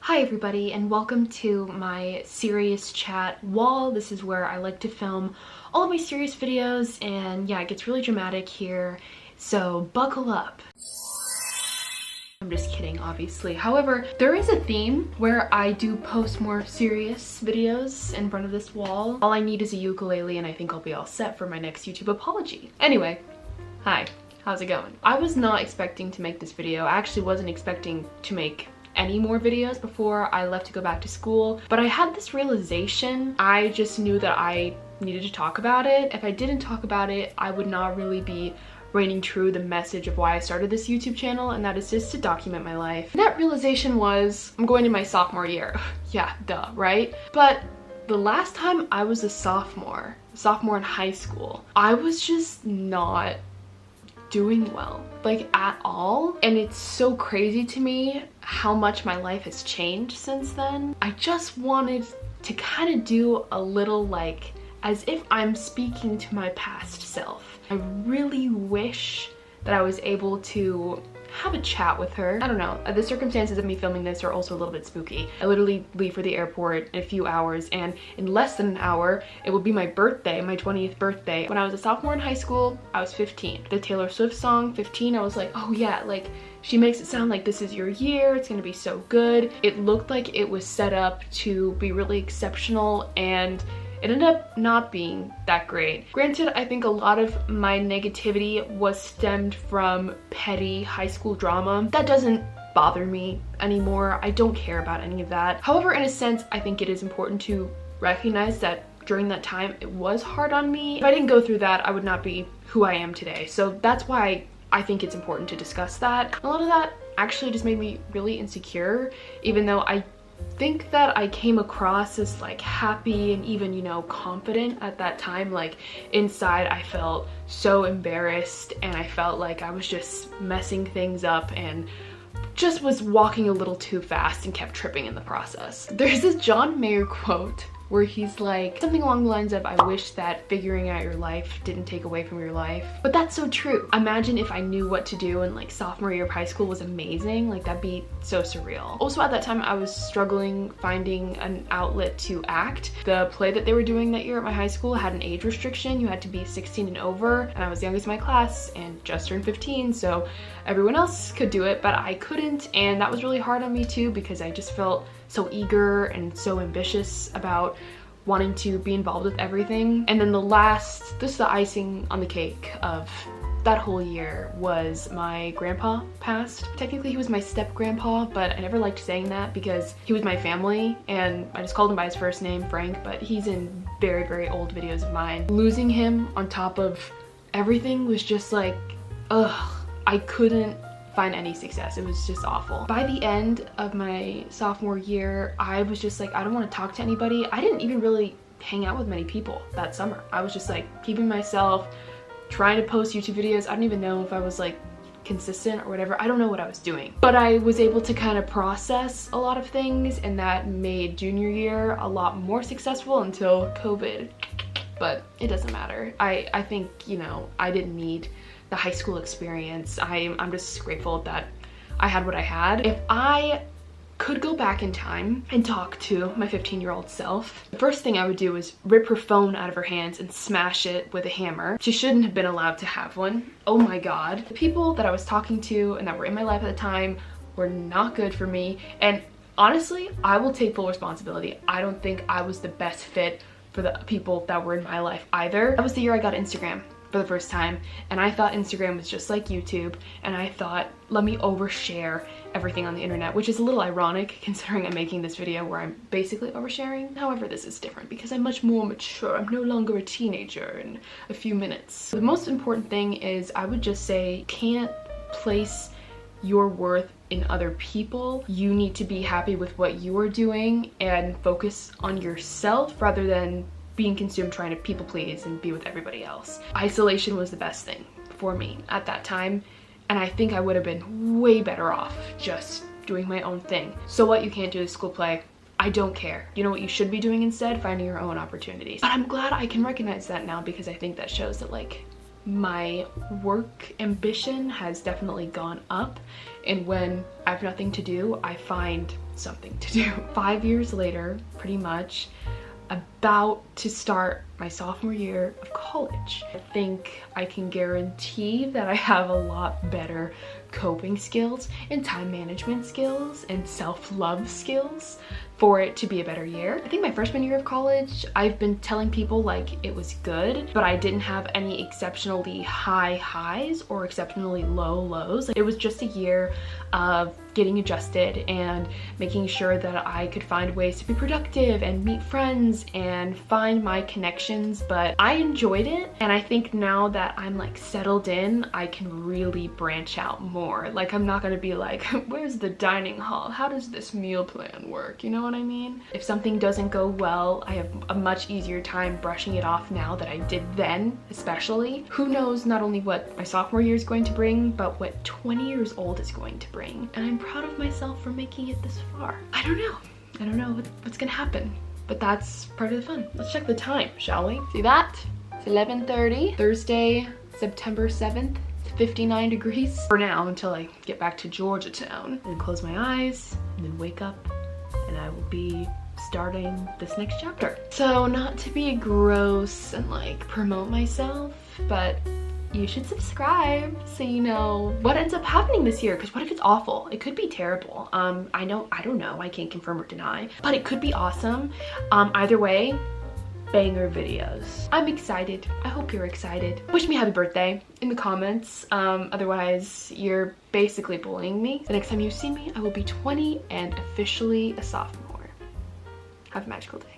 Hi everybody, and welcome to my serious chat wall. This is where I like to film all of my serious videos, and yeah, it gets really dramatic here, so buckle up. I'm just kidding, obviously. However, there is a theme where I do post more serious videos in front of this wall. All I need is a ukulele and I think I'll be all set for my next YouTube apology. Anyway, hi, how's it going? I was not expecting to make this video. I actually wasn't expecting to make any more videos before I left to go back to school, but I had this realization. I just knew that I needed to talk about it. If I didn't talk about it, I would not really be reigning true the message of why I started this YouTube channel, and that is just to document my life. And that realization was, I'm going to my sophomore year. Yeah, duh, right? But the last time I was a sophomore in high school, I was just not doing well, like at all. And it's so crazy to me how much my life has changed since then. I just wanted to kind of do a little like as if I'm speaking to my past self. I really wish that I was able to have a chat with her. I don't know, the circumstances of me filming this are also a little bit spooky. I literally leave for the airport in a few hours, and in less than an hour it will be my birthday, my 20th birthday. When I was a sophomore in high school, I was 15. The Taylor Swift song 15, I was like, oh yeah, like she makes it sound like this is your year, it's gonna be so good. It looked like it was set up to be really exceptional, and it ended up not being that great. Granted, I think a lot of my negativity was stemmed from petty high school drama. That doesn't bother me anymore. I don't care about any of that. However, in a sense, I think it is important to recognize that during that time, it was hard on me. If I didn't go through that, I would not be who I am today. So that's why I think it's important to discuss that. A lot of that actually just made me really insecure, even though I think that I came across as like happy and even, you know, confident at that time. Like inside I felt so embarrassed, and I felt like I was just messing things up and just was walking a little too fast and kept tripping in the process. There's this John Mayer quote where he's like something along the lines of, I wish that figuring out your life didn't take away from your life. But that's so true. Imagine if I knew what to do in like sophomore year of high school was amazing. Like that'd be so surreal. Also at that time I was struggling finding an outlet to act. The play that they were doing that year at my high school had an age restriction. You had to be 16 and over, and I was the youngest in my class and just turned 15, so everyone else could do it but I couldn't, and that was really hard on me too because I just felt so eager and so ambitious about wanting to be involved with everything. And then this is the icing on the cake of that whole year, was my grandpa passed. Technically he was my step grandpa, but I never liked saying that because he was my family and I just called him by his first name, Frank, but he's in very, very old videos of mine. Losing him on top of everything was just like, ugh, I couldn't find any success. It was just awful. By the end of my sophomore year, I was just like, I don't want to talk to anybody. I didn't even really hang out with many people that summer. I was just like keeping myself, trying to post YouTube videos. I don't even know if I was like consistent or whatever. I don't know what I was doing, but I was able to kind of process a lot of things, and that made junior year a lot more successful until COVID. But it doesn't matter. I think, you know, I didn't need the high school experience. I'm just grateful that I had what I had. If I could go back in time and talk to my 15-year-old self, the first thing I would do is rip her phone out of her hands and smash it with a hammer. She shouldn't have been allowed to have one. Oh my god. The people that I was talking to and that were in my life at the time were not good for me, and honestly, I will take full responsibility. I don't think I was the best fit for the people that were in my life either. That was the year I got Instagram for the first time, and I thought Instagram was just like YouTube, and I thought, let me overshare everything on the internet, which is a little ironic considering I'm making this video where I'm basically oversharing. However, this is different because I'm much more mature. I'm no longer a teenager in a few minutes. The most important thing is, I would just say, can't place your worth in other people. You need to be happy with what you are doing and focus on yourself rather than being consumed trying to people please and be with everybody else. Isolation was the best thing for me at that time, and I think I would have been way better off just doing my own thing. So what, you can't do the school play? I don't care. You know what you should be doing instead? Finding your own opportunities. But I'm glad I can recognize that now, because I think that shows that like my work ambition has definitely gone up, and when I have nothing to do, I find something to do. 5 years later, pretty much, about to start my sophomore year of college. I think I can guarantee that I have a lot better coping skills and time management skills and self-love skills for it to be a better year. I think my freshman year of college, I've been telling people like it was good, but I didn't have any exceptionally high highs or exceptionally low lows. It was just a year of getting adjusted and making sure that I could find ways to be productive and meet friends and find my connections, but I enjoyed it. And I think now that I'm like settled in, I can really branch out more. Like I'm not gonna be like, where's the dining hall? How does this meal plan work? You know what I mean? If something doesn't go well, I have a much easier time brushing it off now than I did then, especially. Who knows not only what my sophomore year is going to bring, but what 20 years old is going to bring. And I'm proud of myself for making it this far. I don't know what's gonna happen, but that's part of the fun. Let's check the time, shall we? See that? It's 11:30, Thursday, September 7th. 59 degrees for now until I get back to Georgetown, and close my eyes and then wake up and I will be starting this next chapter. So not to be gross and like promote myself, but you should subscribe so you know what ends up happening this year, because what if it's awful? It could be terrible. I don't know, I can't confirm or deny, but it could be awesome. Either way, banger videos. I'm excited. I hope you're excited. Wish me happy birthday in the comments. Otherwise, you're basically bullying me. The next time you see me, I will be 20 and officially a sophomore. Have a magical day.